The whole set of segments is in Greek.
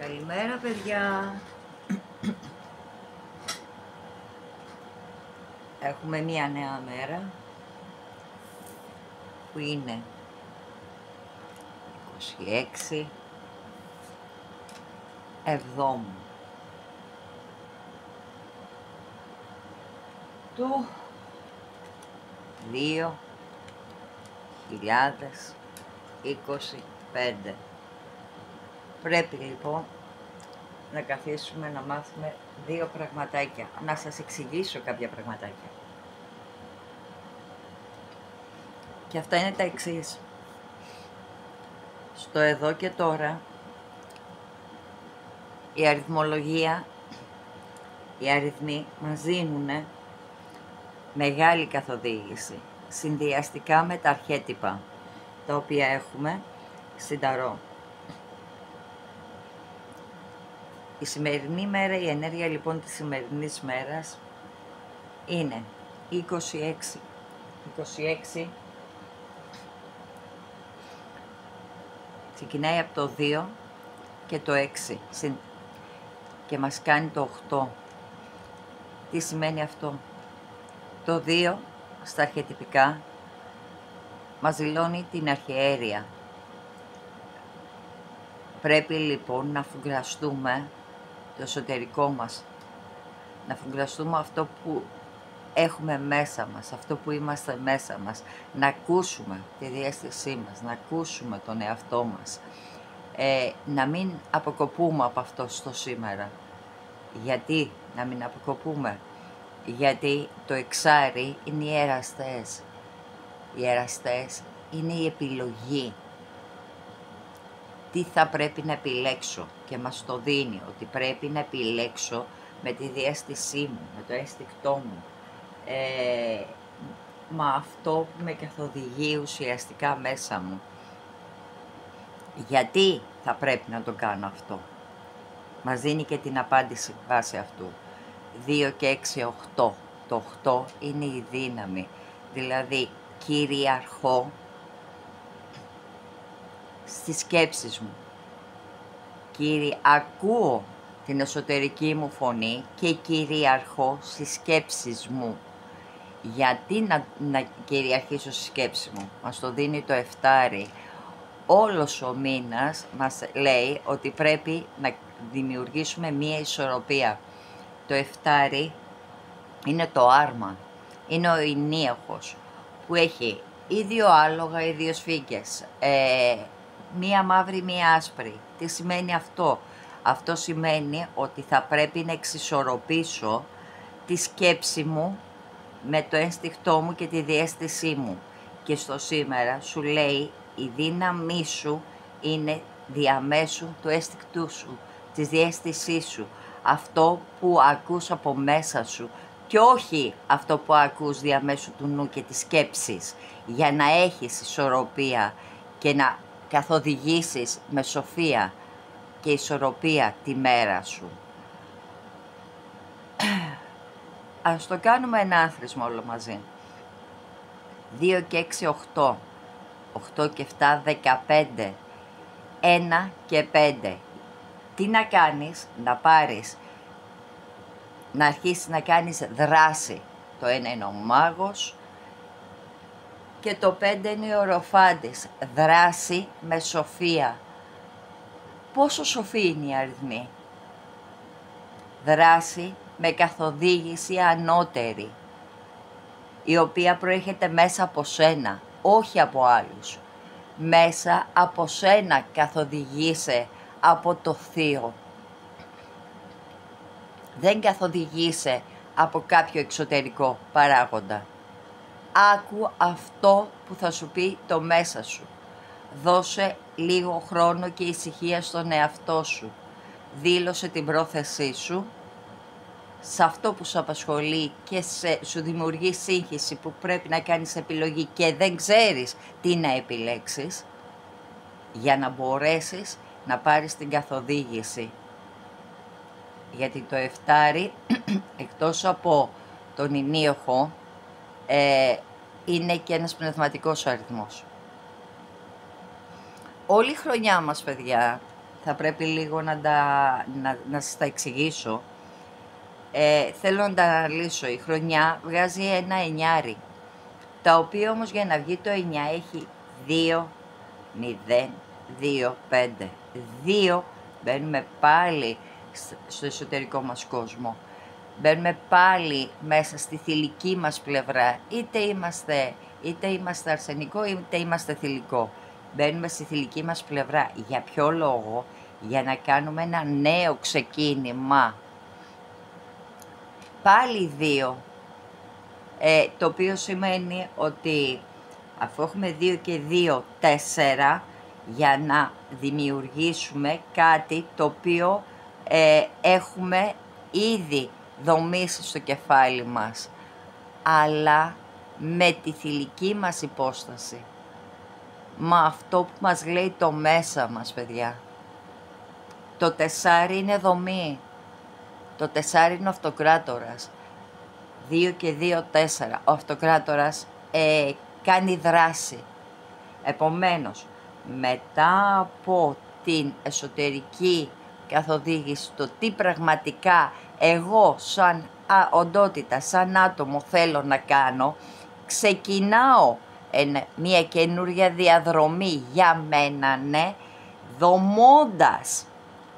Καλημέρα παιδιά. Έχουμε μία νέα μέρα που είναι 26 Εβδόμου του 2025. Πρέπει λοιπόν να καθίσουμε να μάθουμε δύο πραγματάκια, να σας εξηγήσω κάποια πραγματάκια. Και αυτά είναι τα εξής. Στο εδώ και τώρα, η αριθμολογία, οι αριθμοί μας δίνουν μεγάλη καθοδήγηση, συνδυαστικά με τα αρχέτυπα, τα οποία έχουμε στην Ταρό. Η σημερινή μέρα, η ενέργεια λοιπόν της σημερινής μέρας είναι 26. 26 ξεκινάει από το 2 και το 6 και μας κάνει το 8. Τι σημαίνει αυτό? Το 2 στα αρχετυπικά μας δηλώνει την αρχιέρεια. Πρέπει λοιπόν να φουγκραστούμε το εσωτερικό μας, να φουγκραστούμε αυτό που έχουμε μέσα μας, αυτό που είμαστε μέσα μας, να ακούσουμε τη διαίσθησή μας, να ακούσουμε τον εαυτό μας, να μην αποκοπούμε από αυτό στο σήμερα. Γιατί να μην αποκοπούμε? Γιατί το εξάρι είναι οι εραστές. Οι εραστές είναι η επιλογή. Τι θα πρέπει να επιλέξω, και μας το δίνει ότι πρέπει να επιλέξω με τη διαίσθησή μου, με το αίσθηκτό μου, με αυτό που με καθοδηγεί ουσιαστικά μέσα μου. Γιατί θα πρέπει να το κάνω αυτό? Μας δίνει και την απάντηση βάσει αυτού. 2 και 6, 8. Το 8 είναι η δύναμη, δηλαδή κυριαρχώ στις σκέψεις μου. Ακούω την εσωτερική μου φωνή και κυριαρχώ στις σκέψεις μου. Γιατί να κυριαρχήσω στη σκέψη μου? Μας το δίνει το εφτάρι. Όλος ο μήνας μας λέει ότι πρέπει να δημιουργήσουμε μία ισορροπία. Το εφτάρι είναι το άρμα, είναι ο ενίοχος που έχει ή δύο άλογα ή δύο σφίγγες, μία μαύρη, μία άσπρη. Τι σημαίνει αυτό? Αυτό σημαίνει ότι θα πρέπει να εξισορροπήσω τη σκέψη μου με το ένστικτό μου και τη διαίσθησή μου. Και στο σήμερα σου λέει η δύναμή σου είναι διαμέσου του ένστικτού σου, της διαίσθησής σου. Αυτό που ακούς από μέσα σου και όχι αυτό που ακούς διαμέσου του νου και της σκέψης, για να έχεις ισορροπία και να καθοδηγήσεις με σοφία και ισορροπία τη μέρα σου. Ας το κάνουμε ένα άθροισμα όλο μαζί. 2 και 6, 8. 8 και 7, 15. 1 και 5. Τι να κάνεις? Να πάρεις, να αρχίσεις να κάνεις δράση. Το 1 είναι ο μάγος και το 5 είναι ο οροφάντης. Δράση με σοφία. Πόσο σοφή είναι η αριθμή? Δράση με καθοδήγηση ανώτερη, η οποία προέρχεται μέσα από σένα, όχι από άλλους. Μέσα από σένα καθοδηγείσαι από το θείο. Δεν καθοδηγείσαι από κάποιο εξωτερικό παράγοντα. Άκου αυτό που θα σου πει το μέσα σου. Δώσε λίγο χρόνο και ησυχία στον εαυτό σου. Δήλωσε την πρόθεσή σου σε αυτό που σου απασχολεί και σου δημιουργεί σύγχυση, που πρέπει να κάνεις επιλογή και δεν ξέρεις τι να επιλέξεις, για να μπορέσεις να πάρεις την καθοδήγηση. Γιατί το εφτάρι, εκτός από τον ενίοχο, είναι και ένας πνευματικός αριθμός. Όλη η χρονιά μας, παιδιά, θα πρέπει λίγο να σας τα εξηγήσω. Θέλω να τα αναλύσω. Η χρονιά βγάζει ένα 9, τα οποία όμως για να βγει το 9 έχει 2, 0, 2, 5. 2, μπαίνουμε πάλι στο εσωτερικό μας κόσμο. Μπαίνουμε πάλι μέσα στη θηλυκή μας πλευρά. Είτε είμαστε αρσενικό, είτε είμαστε θηλυκό. Μπαίνουμε στη θηλυκή μας πλευρά. Για ποιο λόγο? Για να κάνουμε ένα νέο ξεκίνημα. Πάλι 2. Το οποίο σημαίνει ότι αφού έχουμε 2 και 2, 4, για να δημιουργήσουμε κάτι το οποίο έχουμε ήδη δομήσει στο κεφάλι μας, αλλά με τη θηλυκή μας υπόσταση. Μα αυτό που μας λέει το μέσα μας, παιδιά. Το 4 είναι δομή. Το 4 είναι ο αυτοκράτορας. 2 και 2, 4. Ο αυτοκράτορας κάνει δράση. Επομένως, μετά από την εσωτερική καθοδήγηση, το τι πραγματικά εγώ σαν οντότητα, σαν άτομο θέλω να κάνω, ξεκινάω μια καινούρια διαδρομή για μένα, ναι, δομώντας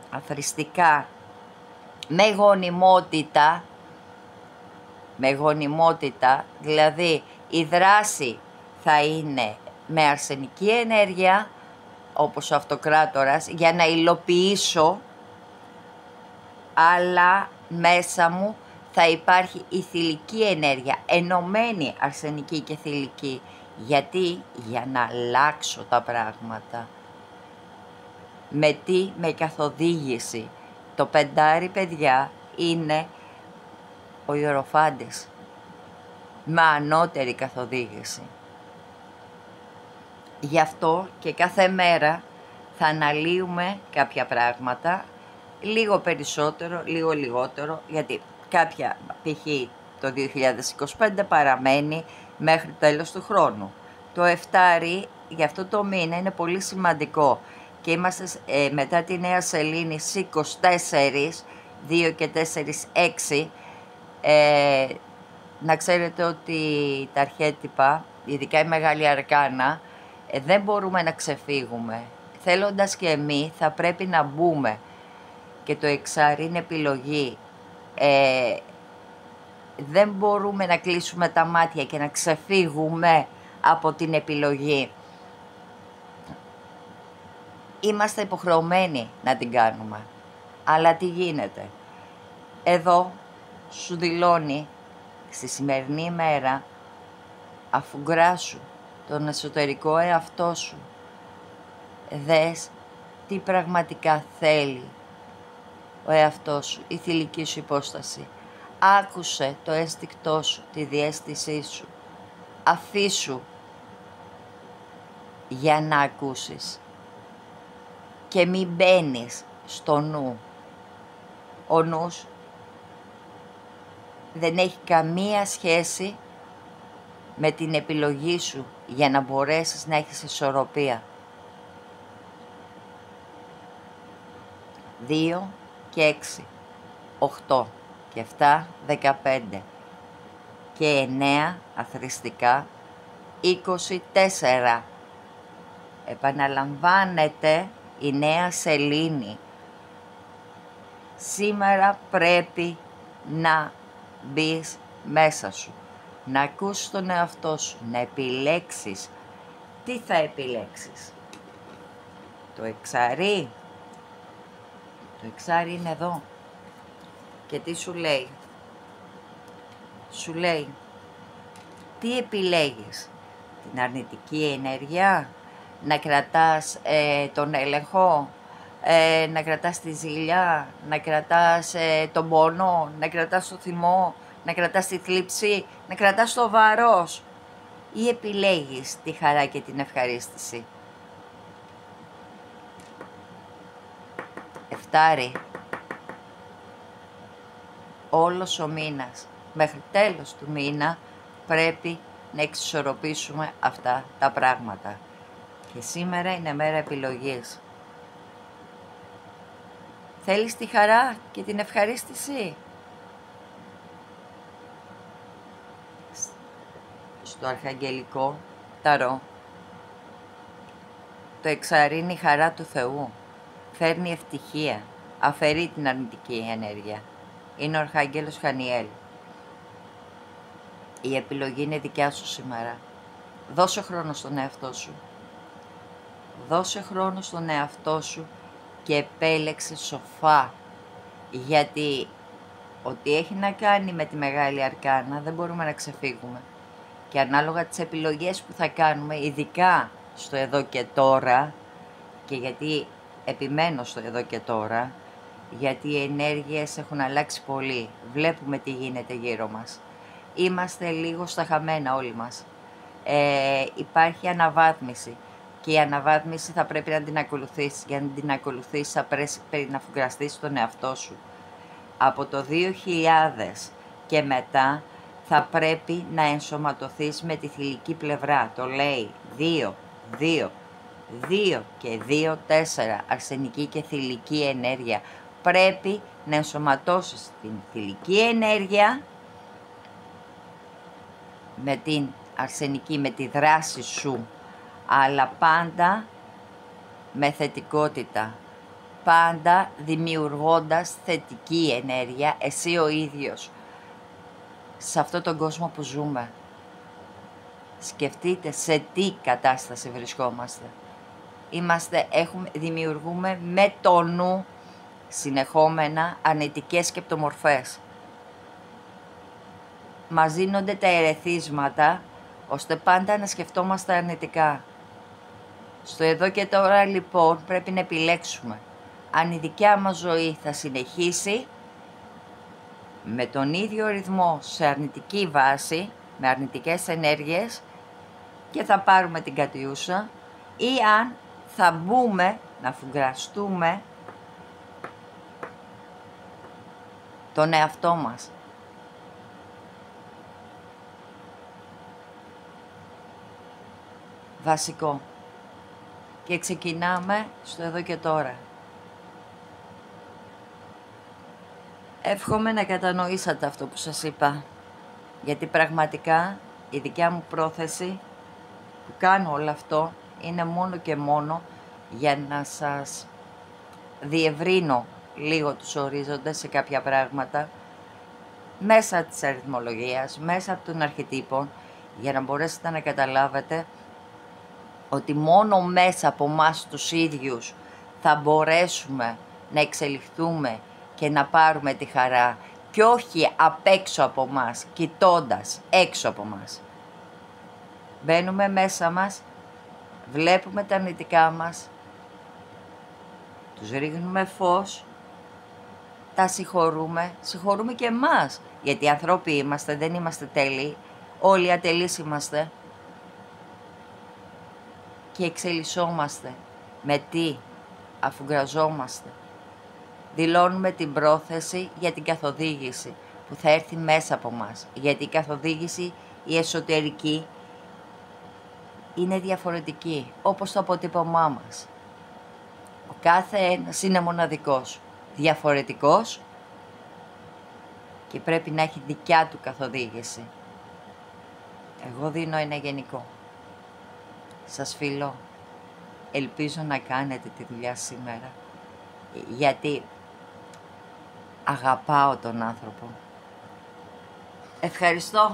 αθρηστικά με γονιμότητα, δηλαδή η δράση θα είναι με αρσενική ενέργεια, όπως ο αυτοκράτορας, για να υλοποιήσω, αλλά μέσα μου θα υπάρχει η θηλυκή ενέργεια, ενωμένη αρσενική και θηλυκή. Γιατί? Για να αλλάξω τα πράγματα. Με τι? Με καθοδήγηση. Το 5, παιδιά, είναι ο Ιεροφάντης, με ανώτερη καθοδήγηση. Γι' αυτό και κάθε μέρα θα αναλύουμε κάποια πράγματα, λίγο περισσότερο, λίγο λιγότερο, γιατί κάποια, π.χ. το 2025 παραμένει μέχρι τέλος του χρόνου. Το 7 για αυτό το μήνα είναι πολύ σημαντικό και είμαστε μετά τη νέα σελήνη στις 24, 2 και 4, 6, να ξέρετε ότι τα αρχέτυπα, ειδικά η Μεγάλη Αρκάνα, δεν μπορούμε να ξεφύγουμε. Θέλοντας και εμείς θα πρέπει να μπούμε. Και το 6 είναι επιλογή. Δεν μπορούμε να κλείσουμε τα μάτια και να ξεφύγουμε από την επιλογή. Είμαστε υποχρεωμένοι να την κάνουμε. Αλλά τι γίνεται? Εδώ σου δηλώνει στη σημερινή ημέρα, αφουγκράσου τον εσωτερικό εαυτό σου. Δες τι πραγματικά θέλει ο εαυτός σου, η θηλυκή σου υπόσταση. Άκουσε το ένστικτό σου, τη διαίσθησή σου. Αφήσου για να ακούσεις. Και μην μπαίνεις στο νου. Ο νους δεν έχει καμία σχέση με την επιλογή σου για να μπορέσεις να έχεις ισορροπία. 2 και 6, 8 και 7, 15 και 9 αθρηστικά, 24. Επαναλαμβάνεται η νέα σελήνη. Σήμερα πρέπει να μπεις μέσα σου, να ακούσεις τον εαυτό σου, να επιλέξεις. Τι θα επιλέξεις? Το 6. Το 6 είναι εδώ. Και τι σου λέει? Σου λέει, τι επιλέγεις? Την αρνητική ενέργεια? Να κρατάς τον έλεγχο? Να κρατάς τη ζήλια? Να κρατάς τον πόνο? Να κρατάς το θυμό? Να κρατάς τη θλίψη? Να κρατάς το βάρος? Ή επιλέγεις τη χαρά και την ευχαρίστηση? 7. Όλος ο μήνας, μέχρι τέλος του μήνα, πρέπει να εξισορροπήσουμε αυτά τα πράγματα. Και σήμερα είναι μέρα επιλογής. Θέλεις τη χαρά και την ευχαρίστηση? Στο αρχαγγελικό ταρό, το εξαρρή είναι η χαρά του Θεού. Φέρνει ευτυχία, αφαιρεί την αρνητική ενέργεια. Είναι ο Αρχάγγελος Χανιέλ. Η επιλογή είναι δικιά σου σήμερα. Δώσε χρόνο στον εαυτό σου. Δώσε χρόνο στον εαυτό σου και επέλεξε σοφά. Γιατί ό,τι έχει να κάνει με τη Μεγάλη Αρκάνα δεν μπορούμε να ξεφύγουμε. Και ανάλογα τις επιλογές που θα κάνουμε, ειδικά στο εδώ και τώρα, και γιατί επιμένω στο εδώ και τώρα, γιατί οι ενέργειες έχουν αλλάξει πολύ. Βλέπουμε τι γίνεται γύρω μας. Είμαστε λίγο στα χαμένα όλοι μας. Υπάρχει αναβάθμιση και η αναβάθμιση θα πρέπει να την ακολουθήσεις. Για να την ακολουθήσεις θα πρέπει να φουγκραστείς τον εαυτό σου. Από το 2000 και μετά θα πρέπει να ενσωματωθείς με τη θηλυκή πλευρά. Το λέει 2 και 2, 4, αρσενική και θηλυκή ενέργεια. Πρέπει να ενσωματώσεις την θηλυκή ενέργεια με την αρσενική, με τη δράση σου, αλλά πάντα με θετικότητα. Πάντα δημιουργώντας θετική ενέργεια, εσύ ο ίδιος, σε αυτόν τον κόσμο που ζούμε. Σκεφτείτε σε τι κατάσταση βρισκόμαστε. Δημιουργούμε με το νου συνεχόμενα αρνητικές σκεπτομορφές. Μας δίνονται τα ερεθίσματα ώστε πάντα να σκεφτόμαστε αρνητικά. Στο εδώ και τώρα λοιπόν πρέπει να επιλέξουμε αν η δικιά μας ζωή θα συνεχίσει με τον ίδιο ρυθμό σε αρνητική βάση, με αρνητικές ενέργειες και θα πάρουμε την κατιούσα, ή αν θα μπούμε να φουγκραστούμε τον εαυτό μας. Βασικό. Και ξεκινάμε στο εδώ και τώρα. Εύχομαι να κατανοήσατε αυτό που σας είπα, γιατί πραγματικά η δικιά μου πρόθεση που κάνω όλο αυτό είναι μόνο και μόνο για να σας διευρύνω λίγο τους ορίζοντες σε κάποια πράγματα μέσα της αριθμολογίας, μέσα των αρχετύπων, για να μπορέσετε να καταλάβετε ότι μόνο μέσα από εμάς τους ίδιους θα μπορέσουμε να εξελιχθούμε και να πάρουμε τη χαρά και όχι απ' έξω από μας, κοιτώντας έξω από μας. Μπαίνουμε μέσα μας, βλέπουμε τα αρνητικά μας, τους ρίχνουμε φως, τα συγχωρούμε και εμάς, γιατί ανθρώποι είμαστε, δεν είμαστε τέλειοι, όλοι ατελείς είμαστε και εξελισσόμαστε. Με τι? Αφουγκραζόμαστε. Δηλώνουμε την πρόθεση για την καθοδήγηση που θα έρθει μέσα από μας, γιατί η καθοδήγηση, η εσωτερική, είναι διαφορετική, όπως το αποτύπωμά μας. Ο κάθε ένας είναι μοναδικός, διαφορετικός και πρέπει να έχει δικιά του καθοδήγηση. Εγώ δίνω ένα γενικό. Σας φιλώ. Ελπίζω να κάνετε τη δουλειά σήμερα, γιατί αγαπάω τον άνθρωπο. Ευχαριστώ.